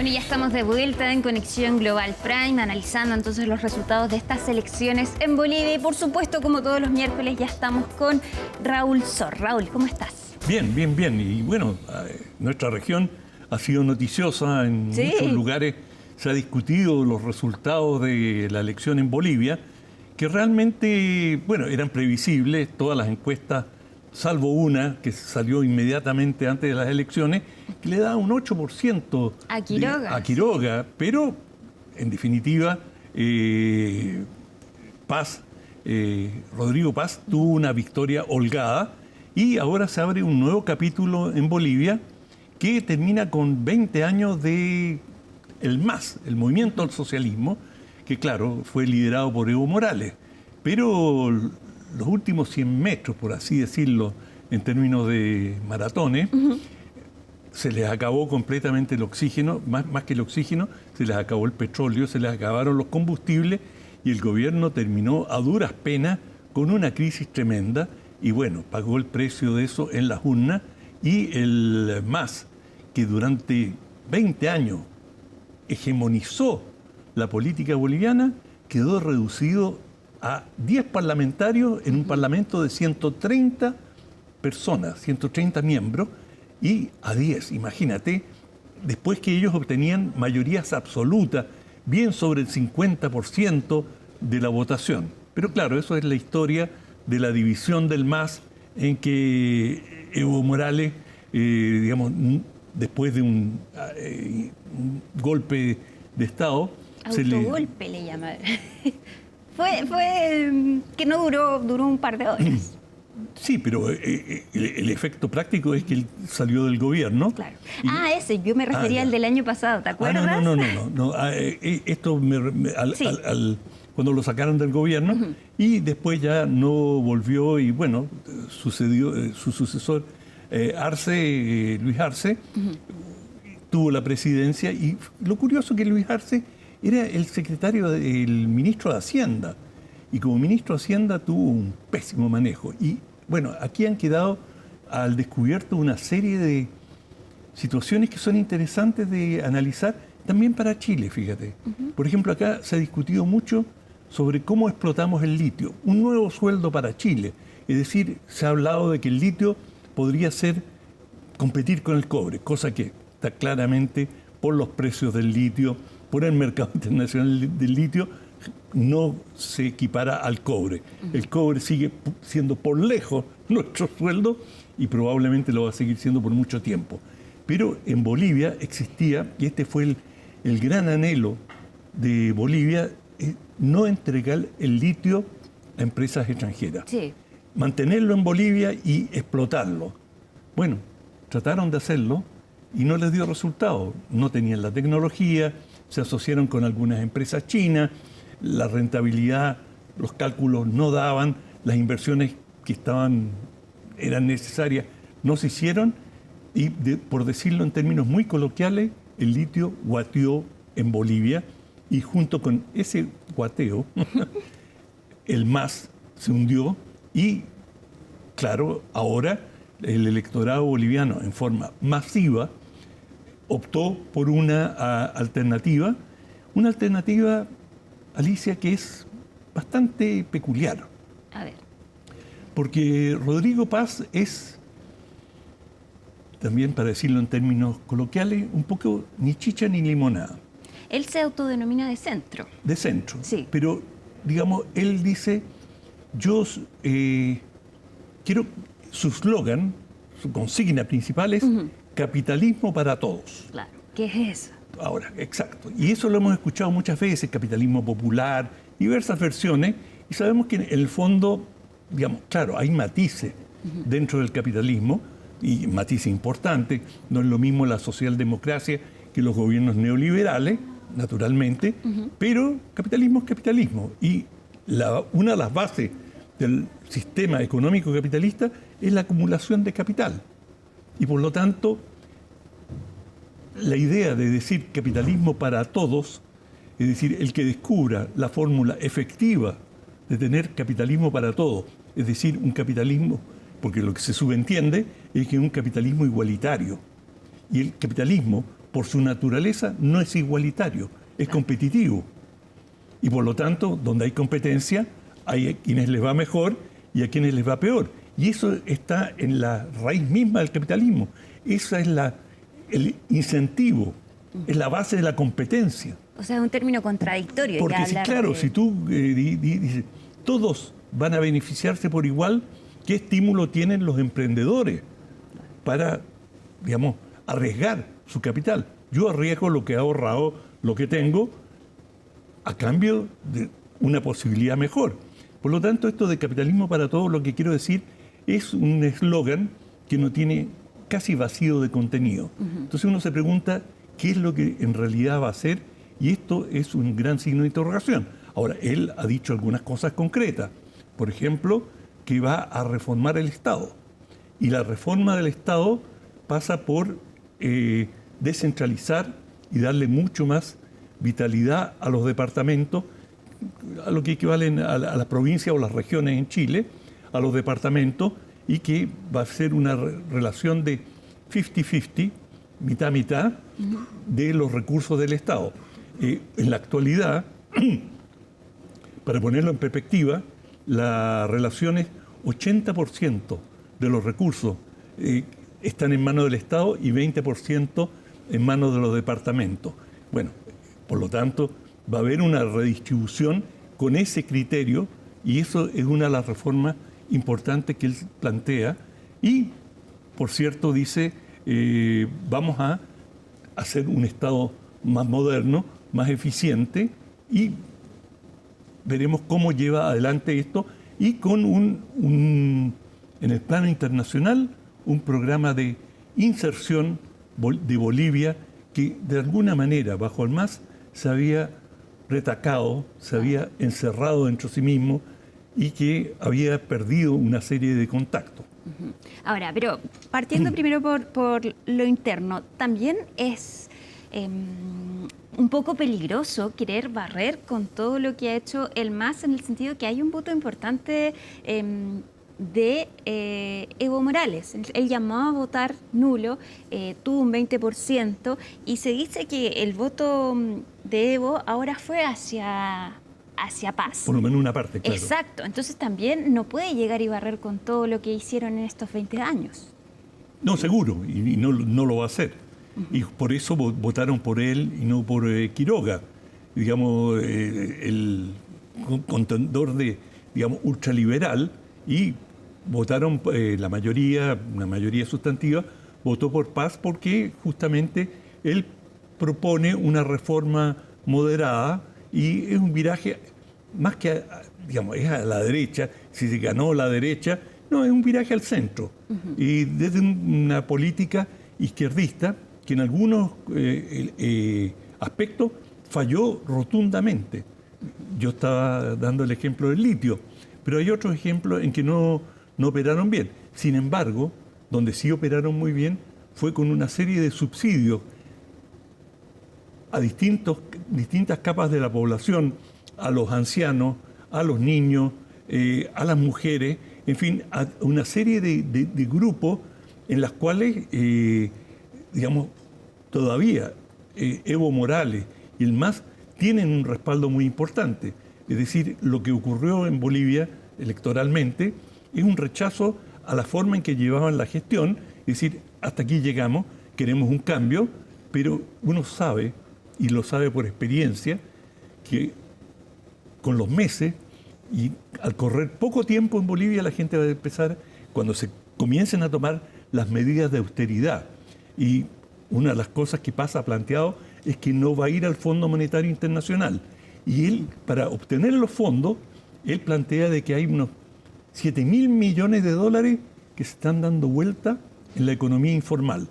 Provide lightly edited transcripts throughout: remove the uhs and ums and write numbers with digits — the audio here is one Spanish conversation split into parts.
Bueno, ya estamos de vuelta en Conexión Global Prime, analizando entonces los resultados de estas elecciones en Bolivia. Y por supuesto, como todos los miércoles, ya estamos con Raúl Sor. Raúl, ¿cómo estás? Bien, bien, bien. Y bueno, nuestra región ha sido noticiosa en muchos lugares. Se ha discutido los resultados de la elección en Bolivia, que realmente, bueno, eran previsibles todas las encuestas, salvo una que salió inmediatamente antes de las elecciones, que le da un 8% a Quiroga, pero en definitiva Rodrigo Paz tuvo una victoria holgada y ahora se abre un nuevo capítulo en Bolivia que termina con 20 años de el MAS, el Movimiento al Socialismo, que claro, fue liderado por Evo Morales, pero los últimos 100 metros, por así decirlo, en términos de maratones, se les acabó completamente el oxígeno, más que el oxígeno, se les acabó el petróleo, se les acabaron los combustibles y el gobierno terminó a duras penas con una crisis tremenda y bueno, pagó el precio de eso en las urnas y el MAS, que durante 20 años hegemonizó la política boliviana, quedó reducido a 10 parlamentarios en un parlamento de 130 personas, 130 miembros, y a 10, imagínate, después que ellos obtenían mayorías absolutas, bien sobre el 50% de la votación. Pero claro, eso es la historia de la división del MAS, en que Evo Morales, digamos, después de un golpe de Estado... Autogolpe le llaman. Fue que no duró un par de horas. Sí, pero el efecto práctico es que él salió del gobierno. Claro. Ese, yo me refería al del año pasado, ¿te acuerdas? No. Esto cuando lo sacaron del gobierno y después ya no volvió y bueno, sucedió su sucesor, Luis Arce, tuvo la presidencia y lo curioso es que Luis Arce era el secretario del ministro de Hacienda y como ministro de Hacienda tuvo un pésimo manejo. Y bueno, aquí han quedado al descubierto una serie de situaciones que son interesantes de analizar también para Chile, fíjate. Por ejemplo, acá se ha discutido mucho sobre cómo explotamos el litio, un nuevo sueldo para Chile. Es decir, se ha hablado de que el litio podría competir con el cobre, cosa que está claramente por los precios del litio, por el mercado internacional del litio, no se equipara al cobre. El cobre sigue siendo por lejos nuestro sueldo y probablemente lo va a seguir siendo por mucho tiempo. Pero en Bolivia existía, y este fue el gran anhelo de Bolivia, no entregar el litio a empresas extranjeras. Sí. Mantenerlo en Bolivia y explotarlo. Bueno, trataron de hacerlo y no les dio resultado. No tenían la tecnología, se asociaron con algunas empresas chinas, la rentabilidad, los cálculos no daban, las inversiones que eran necesarias no se hicieron y, por decirlo en términos muy coloquiales, el litio guateó en Bolivia y junto con ese guateo, el MAS se hundió y, claro, ahora el electorado boliviano en forma masiva optó por una alternativa, Alicia, que es bastante peculiar. A ver. Porque Rodrigo Paz es, también para decirlo en términos coloquiales, un poco ni chicha ni limonada. Él se autodenomina de centro. De centro. Sí. Pero, digamos, él dice, quiero, su eslogan, su consigna principal es capitalismo para todos. Claro. ¿Qué es eso? Ahora, exacto. Y eso lo hemos escuchado muchas veces, capitalismo popular, diversas versiones, y sabemos que en el fondo, digamos, claro, hay matices dentro del capitalismo, y matices importantes. No es lo mismo la socialdemocracia que los gobiernos neoliberales, naturalmente, pero capitalismo es capitalismo. Y una de las bases del sistema económico capitalista es la acumulación de capital. Y por lo tanto, la idea de decir capitalismo para todos, es decir, el que descubra la fórmula efectiva de tener capitalismo para todos, es decir, un capitalismo, porque lo que se subentiende es que es un capitalismo igualitario. Y el capitalismo, por su naturaleza, no es igualitario, es competitivo. Y por lo tanto, donde hay competencia, hay a quienes les va mejor y a quienes les va peor. Y eso está en la raíz misma del capitalismo. Ese es el incentivo, es la base de la competencia. O sea, es un término contradictorio. Porque claro, si tú dices, todos van a beneficiarse por igual, ¿qué estímulo tienen los emprendedores para, digamos, arriesgar su capital? Yo arriesgo lo que he ahorrado, lo que tengo, a cambio de una posibilidad mejor. Por lo tanto, esto de capitalismo para todos, lo que quiero decir, es un eslogan que no tiene casi vacío de contenido. Entonces uno se pregunta qué es lo que en realidad va a hacer, y esto es un gran signo de interrogación. Ahora, él ha dicho algunas cosas concretas. Por ejemplo, que va a reformar el Estado. Y la reforma del Estado pasa por descentralizar y darle mucho más vitalidad a los departamentos, a lo que equivalen a las provincias o las regiones en Chile, a los departamentos, y que va a ser una relación de 50-50, mitad-mitad, de los recursos del Estado. En la actualidad, para ponerlo en perspectiva, la relación es 80% de los recursos están en manos del Estado y 20% en manos de los departamentos. Bueno, por lo tanto, va a haber una redistribución con ese criterio, y eso es una de las reformas importantes que él plantea. Y, por cierto, dice, vamos a hacer un Estado más moderno, más eficiente, y veremos cómo lleva adelante esto, y con en el plano internacional, un programa de inserción de Bolivia que de alguna manera, bajo el MAS, se había retacado, se había encerrado dentro de sí mismo y que había perdido una serie de contactos. Ahora, pero partiendo primero por lo interno, también es un poco peligroso querer barrer con todo lo que ha hecho el MAS, en el sentido que hay un voto importante de Evo Morales. Él llamó a votar nulo, tuvo un 20%, y se dice que el voto de Evo ahora fue hacia Paz. Por lo menos una parte, claro. Exacto. Entonces también no puede llegar y barrer con todo lo que hicieron en estos 20 años. No, seguro, y no lo va a hacer. Y por eso votaron por él y no por Quiroga, digamos, el contendor de, digamos, ultraliberal, y votaron, una mayoría sustantiva, votó por Paz porque justamente él propone una reforma moderada, y es un viraje más que, digamos, es a la derecha. Si se ganó la derecha, no, es un viraje al centro. Y desde una política izquierdista que en algunos aspectos falló rotundamente. Yo estaba dando el ejemplo del litio, pero hay otros ejemplos en que no operaron bien. Sin embargo, donde sí operaron muy bien fue con una serie de subsidios a distintas capas de la población, a los ancianos, a los niños, a las mujeres, en fin, a una serie de grupos en las cuales, digamos, todavía Evo Morales y el MAS tienen un respaldo muy importante. Es decir, lo que ocurrió en Bolivia electoralmente es un rechazo a la forma en que llevaban la gestión. Es decir, hasta aquí llegamos, queremos un cambio, pero uno sabe, y lo sabe por experiencia, que con los meses y al correr poco tiempo en Bolivia, la gente va a empezar, cuando se comiencen a tomar las medidas de austeridad. Y una de las cosas que pasa planteado es que no va a ir al Fondo Monetario Internacional. Y él, para obtener los fondos, él plantea de que hay unos 7.000 millones de dólares que se están dando vuelta en la economía informal.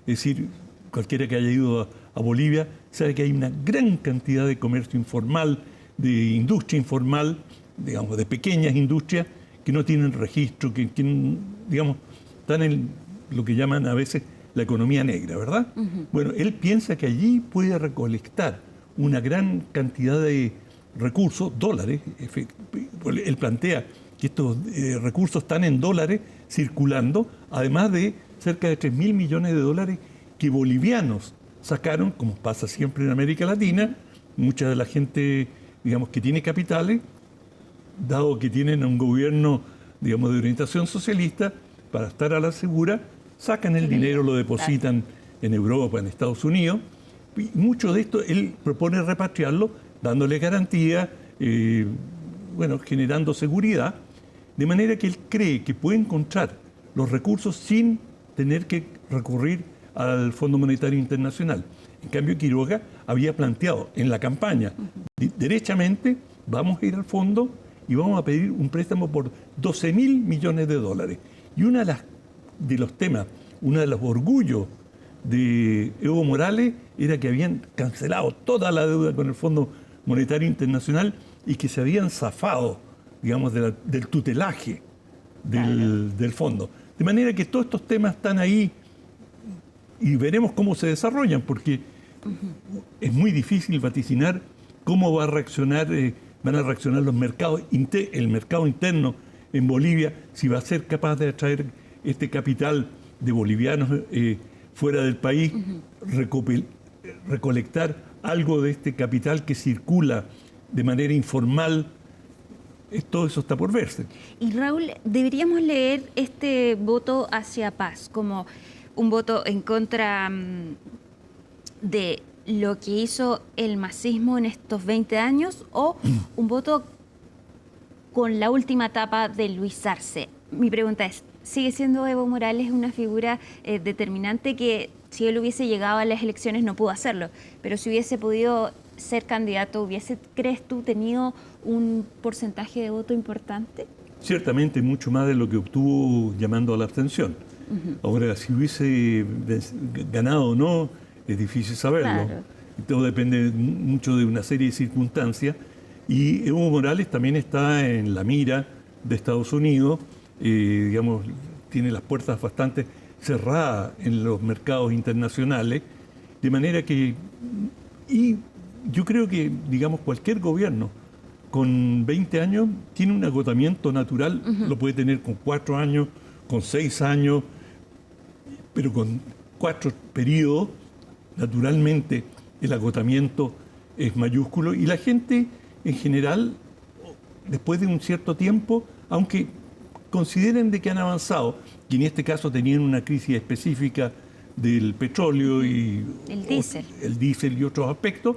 Es decir, cualquiera que haya ido a Bolivia sabe que hay una gran cantidad de comercio informal, de industria informal, digamos, de pequeñas industrias que no tienen registro, que digamos, están en lo que llaman a veces la economía negra, ¿verdad? Bueno, él piensa que allí puede recolectar una gran cantidad de recursos, dólares. Él plantea que estos recursos están en dólares circulando, además de cerca de 3.000 millones de dólares que bolivianos sacaron, como pasa siempre en América Latina, mucha de la gente, digamos, que tiene capitales, dado que tienen un gobierno, digamos, de orientación socialista, para estar a la segura, sacan el dinero, lo depositan en Europa, en Estados Unidos, y mucho de esto él propone repatriarlo, dándole garantía, bueno, generando seguridad, de manera que él cree que puede encontrar los recursos sin tener que recurrir al Fondo Monetario Internacional. En cambio, Quiroga había planteado en la campaña, derechamente, vamos a ir al fondo y vamos a pedir un préstamo por 12.000 millones de dólares. Y uno de los temas, uno de los orgullos de Evo Morales era que habían cancelado toda la deuda con el Fondo Monetario Internacional y que se habían zafado, digamos, del tutelaje del fondo. De manera que todos estos temas están ahí y veremos cómo se desarrollan, porque es muy difícil vaticinar cómo van a reaccionar los mercados, el mercado interno en Bolivia, si va a ser capaz de atraer este capital de bolivianos fuera del país, recolectar algo de este capital que circula de manera informal. Todo eso está por verse. Y Raúl, deberíamos leer este voto hacia paz como un voto en contra de lo que hizo el masismo en estos 20 años o un voto con la última etapa de Luis Arce. Mi pregunta es, ¿sigue siendo Evo Morales una figura determinante que si él hubiese llegado a las elecciones no pudo hacerlo, pero si hubiese podido ser candidato, crees tú, tenido un porcentaje de voto importante? Ciertamente mucho más de lo que obtuvo llamando a la abstención. Ahora, si hubiese ganado o no, es difícil saberlo. Claro. Todo depende mucho de una serie de circunstancias. Y Evo Morales también está en la mira de Estados Unidos, digamos, tiene las puertas bastante cerradas en los mercados internacionales, de manera que, y yo creo que, digamos, cualquier gobierno con 20 años tiene un agotamiento natural, lo puede tener con 4 años, con 6 años, pero con 4 periodos, naturalmente el agotamiento es mayúsculo y la gente en general, después de un cierto tiempo, aunque consideren de que han avanzado, y en este caso tenían una crisis específica del petróleo y el diésel y otros aspectos,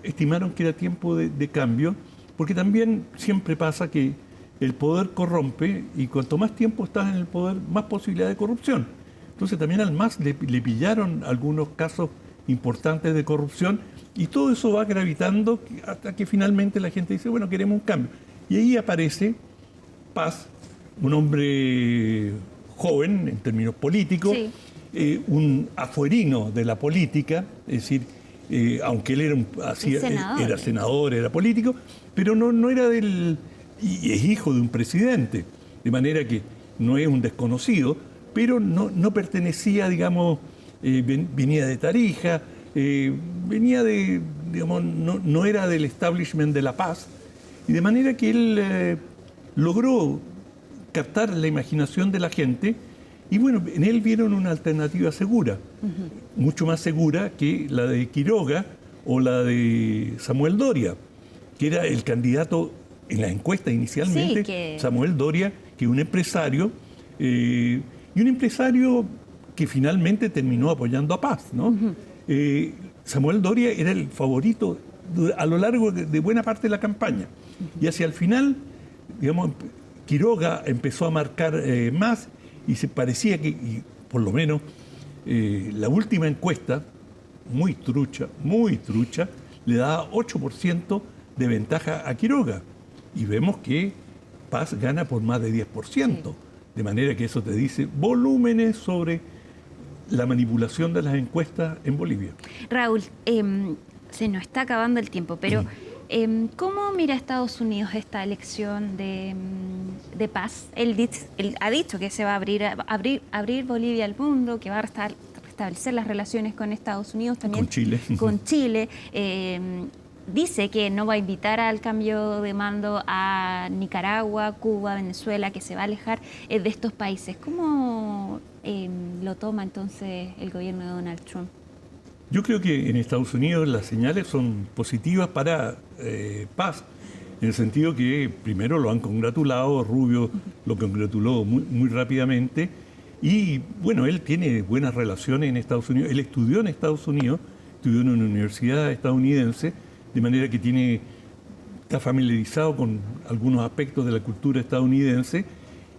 estimaron que era tiempo de cambio, porque también siempre pasa que el poder corrompe y cuanto más tiempo estás en el poder, más posibilidad de corrupción. Entonces también al MAS le pillaron algunos casos importantes de corrupción y todo eso va gravitando hasta que finalmente la gente dice, bueno, queremos un cambio. Y ahí aparece Paz, un hombre joven en términos políticos, sí. Un afuerino de la política, es decir, aunque él era senador, era político, pero no era y es hijo de un presidente, de manera que no es un desconocido, pero no pertenecía, digamos, venía de Tarija, venía de, digamos, no era del establishment de La Paz, y de manera que él logró captar la imaginación de la gente, y bueno, en él vieron una alternativa segura, mucho más segura que la de Quiroga o la de Samuel Doria, que era el candidato en la encuesta inicialmente, Samuel Doria, que es un empresario, y un empresario que finalmente terminó apoyando a Paz, ¿no? Samuel Doria era el favorito a lo largo de buena parte de la campaña, y hacia el final, digamos, Quiroga empezó a marcar más, y se parecía que, y por lo menos, la última encuesta, muy trucha, le daba 8% de ventaja a Quiroga. Y vemos que Paz gana por más de 10%. Sí. De manera que eso te dice volúmenes sobre la manipulación de las encuestas en Bolivia. Raúl, se nos está acabando el tiempo, pero ¿cómo mira Estados Unidos esta elección de Paz? Él ha dicho que se va a abrir Bolivia al mundo, que va a restablecer las relaciones con Estados Unidos, también con Chile. Dice que no va a invitar al cambio de mando a Nicaragua, Cuba, Venezuela, que se va a alejar de estos países. ¿Cómo lo toma entonces el gobierno de Donald Trump? Yo creo que en Estados Unidos las señales son positivas para Paz, en el sentido que primero lo han congratulado, Rubio lo congratuló muy rápidamente, y bueno, él tiene buenas relaciones en Estados Unidos, él estudió en Estados Unidos, estudió en una universidad estadounidense, de manera que está familiarizado con algunos aspectos de la cultura estadounidense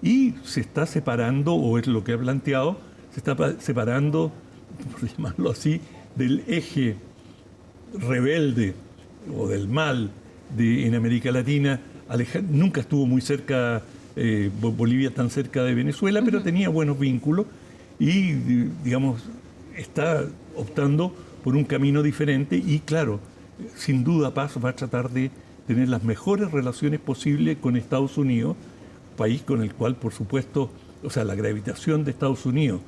y se está separando, o es lo que ha planteado, se está separando, por llamarlo así, del eje rebelde o del mal en América Latina. Nunca estuvo muy cerca, Bolivia tan cerca de Venezuela, pero tenía buenos vínculos y, digamos, está optando por un camino diferente y, claro, sin duda Paz va a tratar de tener las mejores relaciones posibles con Estados Unidos, país con el cual, por supuesto, o sea, la gravitación de Estados Unidos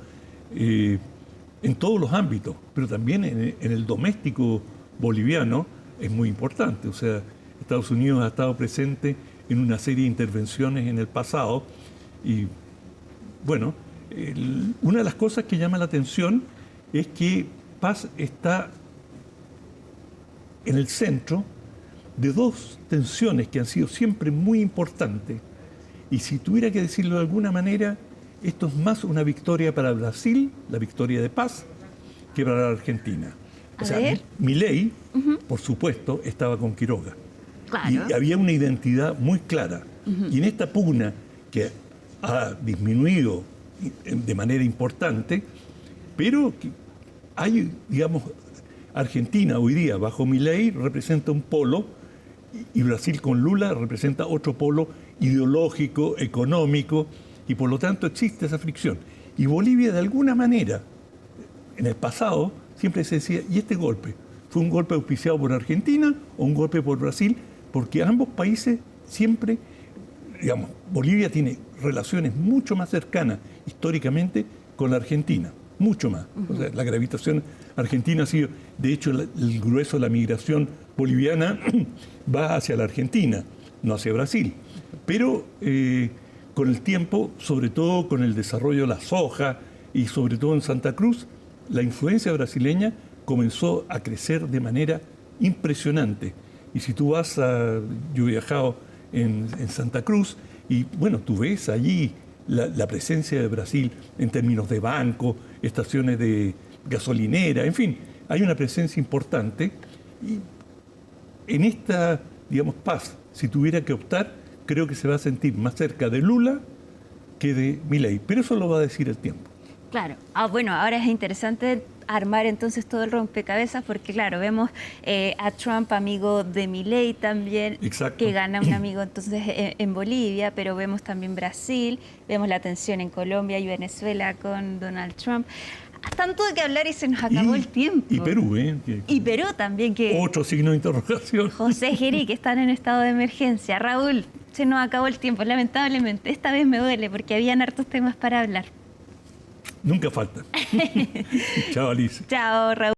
en todos los ámbitos, pero también en el doméstico boliviano es muy importante. O sea, Estados Unidos ha estado presente en una serie de intervenciones en el pasado y, bueno, una de las cosas que llama la atención es que Paz está en el centro de dos tensiones que han sido siempre muy importantes. Y si tuviera que decirlo de alguna manera, esto es más una victoria para Brasil, la victoria de Paz, que para la Argentina. O sea, Milei, por supuesto, estaba con Quiroga. Claro. Y había una identidad muy clara. Y en esta pugna que ha disminuido de manera importante, pero que hay, digamos, Argentina hoy día bajo Milei representa un polo y Brasil con Lula representa otro polo ideológico, económico, y por lo tanto existe esa fricción. Y Bolivia, de alguna manera, en el pasado, siempre se decía, ¿y este golpe? ¿Fue un golpe auspiciado por Argentina o un golpe por Brasil? Porque ambos países siempre, digamos, Bolivia tiene relaciones mucho más cercanas históricamente con la Argentina, mucho más. O sea, la gravitación argentina ha sido, de hecho, el grueso de la migración boliviana va hacia la Argentina, no hacia Brasil. Pero con el tiempo, sobre todo con el desarrollo de la soja y sobre todo en Santa Cruz, la influencia brasileña comenzó a crecer de manera impresionante. Y si tú vas yo he viajado en Santa Cruz y bueno, tú ves allí la presencia de Brasil en términos de banco, estaciones de gasolinera, en fin, hay una presencia importante. Y en esta, digamos, Paz, si tuviera que optar, creo que se va a sentir más cerca de Lula que de Milei, pero eso lo va a decir el tiempo. Claro. Bueno, ahora es interesante armar entonces todo el rompecabezas porque, claro, vemos a Trump amigo de Milei también, Exacto, que gana un amigo entonces en Bolivia, pero vemos también Brasil, vemos la tensión en Colombia y Venezuela con Donald Trump. Tanto de que hablar y se nos acabó el tiempo. Y Perú, Y Perú también, que... Otro signo de interrogación. José Geri, que están en estado de emergencia. Raúl, se nos acabó el tiempo, lamentablemente. Esta vez me duele porque habían hartos temas para hablar. Nunca falta. Chao, Alicia. Chao, Raúl.